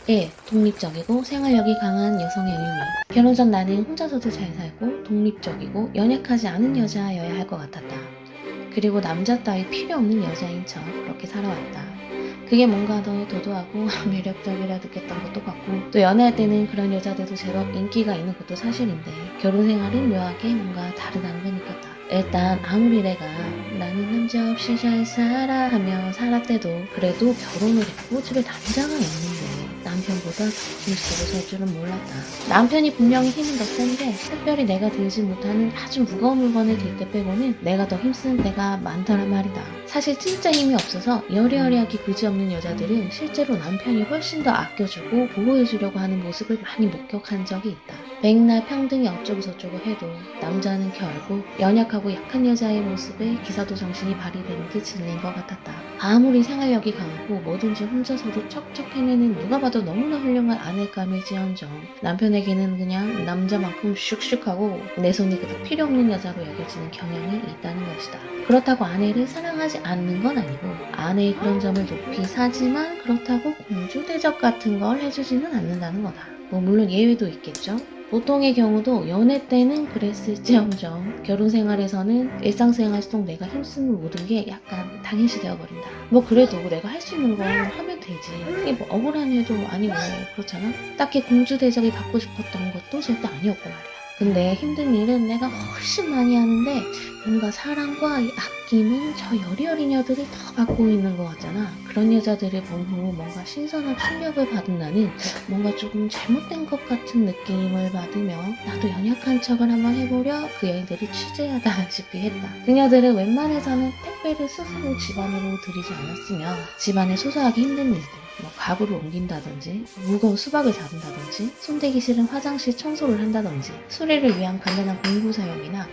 1. 독립적이고 생활력이 강한 여성의 의미. 결혼 전 나는 혼자서도 잘 살고 독립적이고 연약하지 않은 여자여야 할 것 같았다. 그리고 남자 따위 필요 없는 여자인 척 그렇게 살아왔다. 그게 뭔가 더 도도하고 매력적이라 느꼈던 것도 같고, 또 연애할 때는 그런 여자들도 제법 인기가 있는 것도 사실인데 결혼 생활은 묘하게 뭔가 다르다는 걸 느꼈다. 일단 아무리 내가 나는 남자 없이 잘 살아 하며 살았대도 그래도 결혼을 했고 집에 남자가 있는데 남편보다 더 힘쓰고 살 줄은 몰랐다. 남편이 분명히 힘은 더 센데 특별히 내가 들지 못하는 아주 무거운 물건을 들 때 빼고는 내가 더 힘쓰는 때가 많더란 말이다. 사실 진짜 힘이 없어서 여리여리하게 그지없는 여자들은 실제로 남편이 훨씬 더 아껴주고 보호해주려고 하는 모습을 많이 목격한 적이 있다. 백날 평등이 어쩌고 저쩌고 해도 남자는 결국 연약하고 약한 여자의 모습에 기사도 정신이 발휘되는 듯 질린 것 같았다. 아무리 생활력이 강하고 뭐든지 혼자서도 척척 해내는 누가 봐도 너무나 훌륭한 아내감일지언정 남편에게는 그냥 남자만큼 슉슉하고 내 손이 그닥 필요 없는 여자로 여겨지는 경향이 있다는 것이다. 그렇다고 아내를 사랑하지 않는 건 아니고 아내의 그런 점을 높이 사지만 그렇다고 공주 대접 같은 걸 해주지는 않는다는 거다. 뭐 물론 예외도 있겠죠. 보통의 경우도 연애 때는 그랬을지언정 결혼 생활에서는 일상생활 속 내가 힘쓰는 모든 게 약간 당연시 되어버린다. 뭐 그래도 내가 할 수 있는 건 하면 되지. 그게 뭐 억울한 일도 아니고 그렇잖아. 딱히 공주 대접이 받고 싶었던 것도 절대 아니었고 말이야. 근데 힘든 일은 내가 훨씬 많이 하는데 뭔가 사랑과 이 아낌은 저 여리여린 여들이 더 받고 있는 것 같잖아. 그런 여자들을 본 후 뭔가 신선한 충격을 받은 나는 뭔가 조금 잘못된 것 같은 느낌을 받으며 나도 연약한 척을 한번 해보려 그 여인들이 취재하다시피 했다. 그녀들은 웬만해서는 택배를 스스로 집안으로 들이지 않았으며 집안에 소소하기 힘든 일들, 뭐 가구를 옮긴다든지 무거운 수박을 잡는다든지 손대기 싫은 화장실 청소를 한다든지 수리를 위한 간단한 공구 사용이나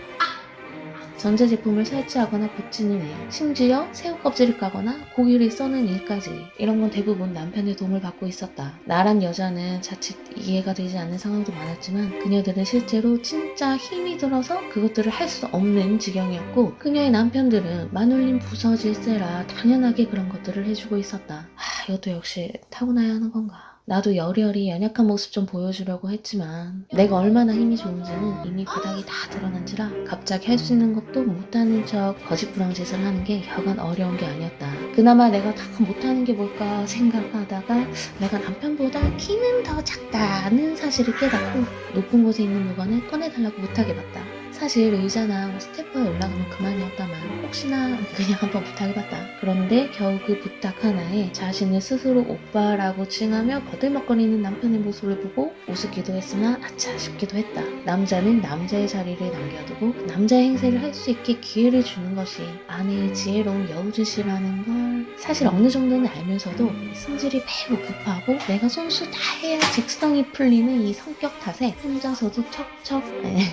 전자제품을 설치하거나 붙이는 일, 심지어 새우 껍질을 까거나 고기를 써는 일까지 이런 건 대부분 남편의 도움을 받고 있었다. 나란 여자는 자칫 이해가 되지 않는 상황도 많았지만 그녀들은 실제로 진짜 힘이 들어서 그것들을 할 수 없는 지경이었고 그녀의 남편들은 마눌린 부서질세라 당연하게 그런 것들을 해주고 있었다. 이것도 역시 타고나야 하는 건가? 나도 여리여리 연약한 모습 좀 보여주려고 했지만 내가 얼마나 힘이 좋은지는 이미 바닥이 다 드러난지라 갑자기 할 수 있는 것도 못하는 척 거짓부렁짓을 하는 게 여간 어려운 게 아니었다. 그나마 내가 다 못하는 게 뭘까 생각하다가 내가 남편보다 키는 더 작다는 사실을 깨닫고 높은 곳에 있는 물건을 꺼내달라고 부탁해 봤다. 사실 의자나 스태프에 올라가면 그만이었다만 혹시나 그냥 한번 부탁해봤다. 그런데 겨우 그 부탁 하나에 자신을 스스로 오빠라고 칭하며 거들먹거리는 남편의 모습을 보고 우습기도 했으나 아차 싶기도 했다. 남자는 남자의 자리를 남겨두고 남자의 행세를 할 수 있게 기회를 주는 것이 아내의 지혜로운 여우짓이라는 걸 사실 어느 정도는 알면서도 성질이 매우 급하고 내가 손수 다 해야 직성이 풀리는 이 성격 탓에 혼자서도 척척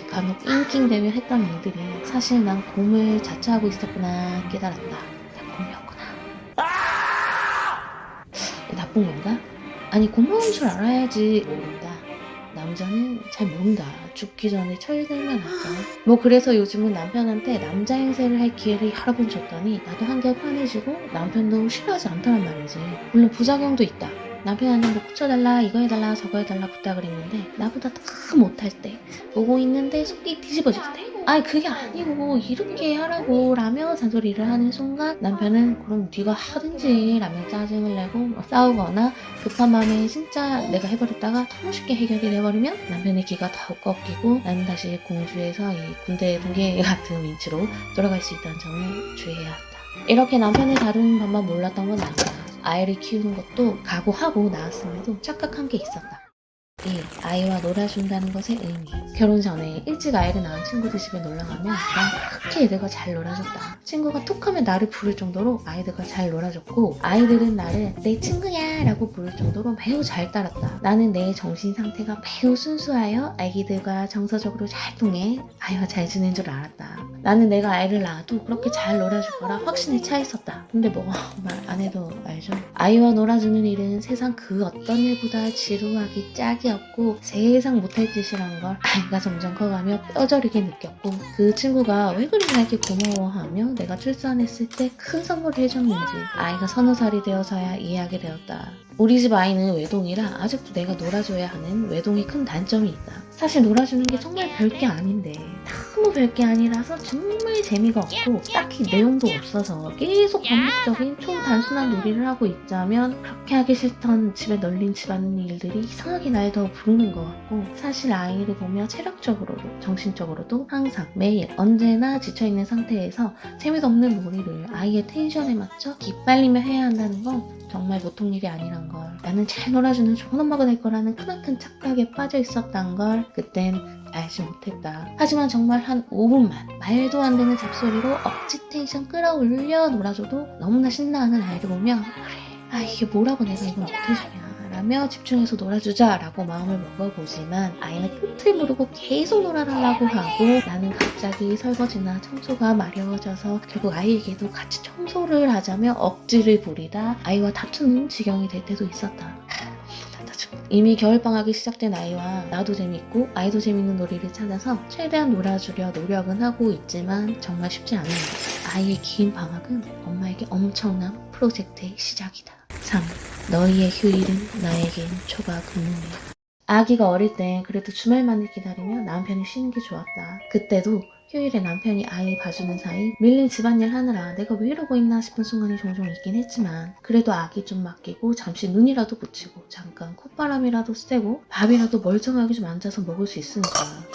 간혹 낑낑대며 했던 일들이 사실 난 곰을 자처하고 있었구나 깨달았다. 다 곰이었구나. 나쁜 건가? 아니 고마운 줄 알아야지. 모른다. 남자는 잘 모른다. 죽기 전에 철들면 할까. 뭐 그래서 요즘은 남편한테 남자 행세를 할 기회를 여러 번 줬더니 나도 한결 편해지고 남편도 싫어하지 않다는 말이지. 물론 부작용도 있다. 남편한테 뭐 고쳐달라 이거 해달라 저거 해달라 부탁을 했는데 나보다 다 못할 때 보고 있는데 속이 뒤집어질 때 아니 그게 아니고 이렇게 하라고 라며 잔소리를 하는 순간 남편은 그럼 네가 하든지 라며 짜증을 내고 뭐 싸우거나 급한 마음에 진짜 내가 해버렸다가 너무 쉽게 해결이 돼버리면 남편의 기가 더욱 꺾이고 나는 다시 공주에서 이 군대 붕괴 같은 위치로 돌아갈 수 있다는 점을 주의해야 한다. 이렇게 남편을 다루는 법만 몰랐던 건 아니다. 아이를 키우는 것도 각오하고 나왔음에도 착각한 게 있었다. 1. 아이와 놀아준다는 것의 의미. 결혼 전에 일찍 아이를 낳은 친구들 집에 놀러가면 난 그렇게 애들과 잘 놀아줬다. 친구가 툭하면 나를 부를 정도로 아이들과 잘 놀아줬고 아이들은 나를 내 친구야 라고 부를 정도로 매우 잘 따랐다. 나는 내 정신 상태가 매우 순수하여 아기들과 정서적으로 잘 통해 아이와 잘 지낸 줄 알았다. 나는 내가 아이를 낳아도 그렇게 잘 놀아줄 거라 확신에 차 있었다. 근데 뭐 말 안 해도 알죠. 아이와 놀아주는 일은 세상 그 어떤 일보다 지루하기 짝이 짝이었고 세상 못할 짓이란 걸 아이가 점점 커가며 뼈저리게 느꼈고, 그 친구가 왜 그리 나에게 고마워하며 내가 출산했을 때 큰 선물을 해줬는지 아이가 서너 살이 되어서야 이해하게 되었다. 우리 집 아이는 외동이라 아직도 내가 놀아줘야 하는 외동이 큰 단점이 있다. 사실 놀아주는 게 정말 별게 아닌데 너무 별게 아니라서 정말 재미가 없고 딱히 내용도 없어서 계속 반복적인 초단순한 놀이를 하고 있자면 그렇게 하기 싫던 집에 널린 집안일들이 이상하게 날 더 부르는 것 같고, 사실 아이를 보며 체력적으로도 정신적으로도 항상 매일 언제나 지쳐있는 상태에서 재미도 없는 놀이를 아이의 텐션에 맞춰 기빨리며 해야 한다는 건 정말 보통 일이 아니란 걸, 나는 잘 놀아주는 좋은 엄마가 될 거라는 크나큰 착각에 빠져 있었단 걸 그땐 알지 못했다. 하지만 정말 한 5분만 말도 안 되는 잡소리로 억지 텐션 끌어올려 놀아줘도 너무나 신나하는 아이를 보면 그래, 이게 뭐라고 내가 이걸 못해주냐 라며 집중해서 놀아주자 라고 마음을 먹어보지만 아이는 끝을 모르고 계속 놀아달라고 하고, 나는 갑자기 설거지나 청소가 마려워져서 결국 아이에게도 같이 청소를 하자며 억지를 부리다 아이와 다투는 지경이 될 때도 있었다. 이미 겨울방학이 시작된 아이와 나도 재밌고 아이도 재밌는 놀이를 찾아서 최대한 놀아주려 노력은 하고 있지만 정말 쉽지 않은 것. 아이의 긴 방학은 엄마에게 엄청난 프로젝트의 시작이다. 3. 너희의 휴일은 나에겐 초과 근무일. 아기가 어릴 땐 그래도 주말만을 기다리며 남편이 쉬는 게 좋았다. 그때도 휴일에 남편이 아이 봐주는 사이 밀린 집안일 하느라 내가 왜 이러고 있나 싶은 순간이 종종 있긴 했지만, 그래도 아기 좀 맡기고 잠시 눈이라도 붙이고 잠깐 콧바람이라도 쐬고 밥이라도 멀쩡하게 좀 앉아서 먹을 수 있으니까.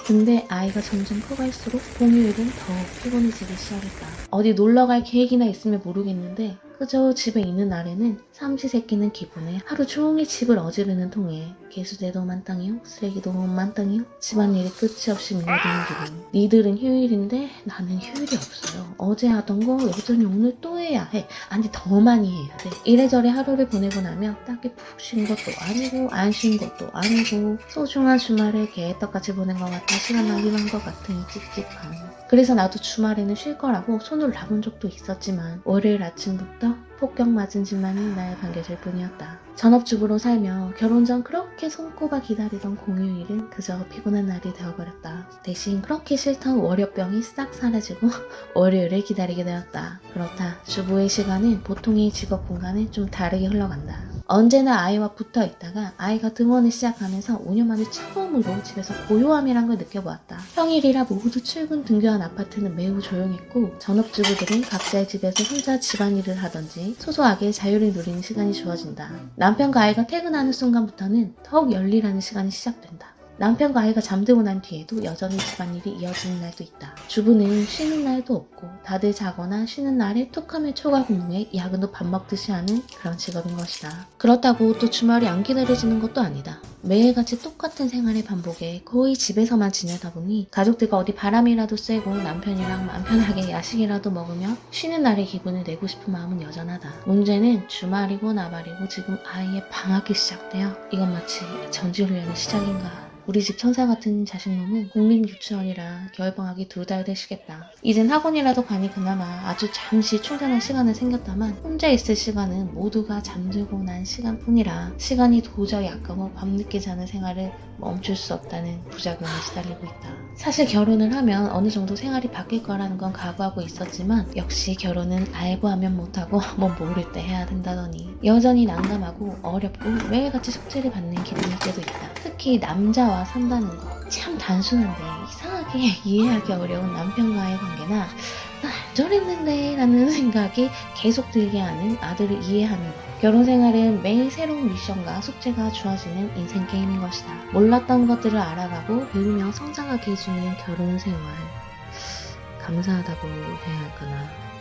근데 아이가 점점 커갈수록 공휴일은 더 피곤해지기 시작했다. 어디 놀러갈 계획이나 있으면 모르겠는데 그저 집에 있는 날에는 삼시세끼는 기분에 하루 종일 집을 어지르는 통에 개수대도 만땅이요, 쓰레기도 만땅이요, 집안일이 끝이 없이 밀려드는 기분. 니들은 휴일인데 나는 휴일이 없어요. 어제 하던 거 여전히 오늘 또 해야 해. 아니 더 많이 해야 돼. 이래저래 하루를 보내고 나면 딱히 푹 쉰 것도 아니고 안 쉰 것도 아니고 소중한 주말에 개떡같이 보낸 것 같아 시간 낭비한 것 같은 찝찝함. 그래서 나도 주말에는 쉴 거라고 손을 놔본 적도 있었지만 월요일 아침부터 폭격 맞은 집만이 날 반겨줄 뿐이었다. 전업주부로 살며 결혼 전 그렇게 손꼽아 기다리던 공휴일은 그저 피곤한 날이 되어버렸다. 대신 그렇게 싫던 월요병이 싹 사라지고 월요일을 기다리게 되었다. 그렇다. 주부의 시간은 보통의 직업군과는 좀 다르게 흘러간다. 언제나 아이와 붙어 있다가 아이가 등원을 시작하면서 5년 만에 처음으로 집에서 고요함이란 걸 느껴보았다. 평일이라 모두 출근 등교한 아파트는 매우 조용했고 전업주부들은 각자의 집에서 혼자 집안일을 하던지 소소하게 자유를 누리는 시간이 주어진다. 남편과 아이가 퇴근하는 순간부터는 더욱 열일하는 시간이 시작된다. 남편과 아이가 잠들고 난 뒤에도 여전히 집안일이 이어지는 날도 있다. 주부는 쉬는 날도 없고 다들 자거나 쉬는 날에 툭하면 초과 근무에 야근도 밥 먹듯이 하는 그런 직업인 것이다. 그렇다고 또 주말이 안 기다려지는 것도 아니다. 매일같이 똑같은 생활의 반복에 거의 집에서만 지내다 보니 가족들과 어디 바람이라도 쐬고 남편이랑 맘 편하게 야식이라도 먹으며 쉬는 날의 기분을 내고 싶은 마음은 여전하다. 문제는 주말이고 나발이고 지금 아이의 방학이 시작되어 이건 마치 전지훈련의 시작인가. 우리 집 천사 같은 자식놈은 국립유치원이라 겨울방학이 2달 되시겠다. 이젠 학원이라도 가니 그나마 아주 잠시 충전할 시간은 생겼다만 혼자 있을 시간은 모두가 잠들고 난 시간뿐이라 시간이 도저히 아까워 밤늦게 자는 생활을 멈출 수 없다는 부작용에 시달리고 있다. 사실 결혼을 하면 어느 정도 생활이 바뀔 거라는 건 각오하고 있었지만 역시 결혼은 알고 하면 못하고 뭐 모를 때 해야 된다더니 여전히 난감하고 어렵고 매일같이 숙제를 받는 기분일 때도 있다. 특히 남자와 산다는 거 참 단순한데 이상하게 이해하기 어려운 남편과의 관계나 나 안 저랬는데 라는 생각이 계속 들게 하는 아들을 이해하는 것. 결혼 생활은 매일 새로운 미션과 숙제가 주어지는 인생 게임인 것이다. 몰랐던 것들을 알아가고 배우며 성장하게 해주는 결혼 생활. 감사하다고 해야 할까나.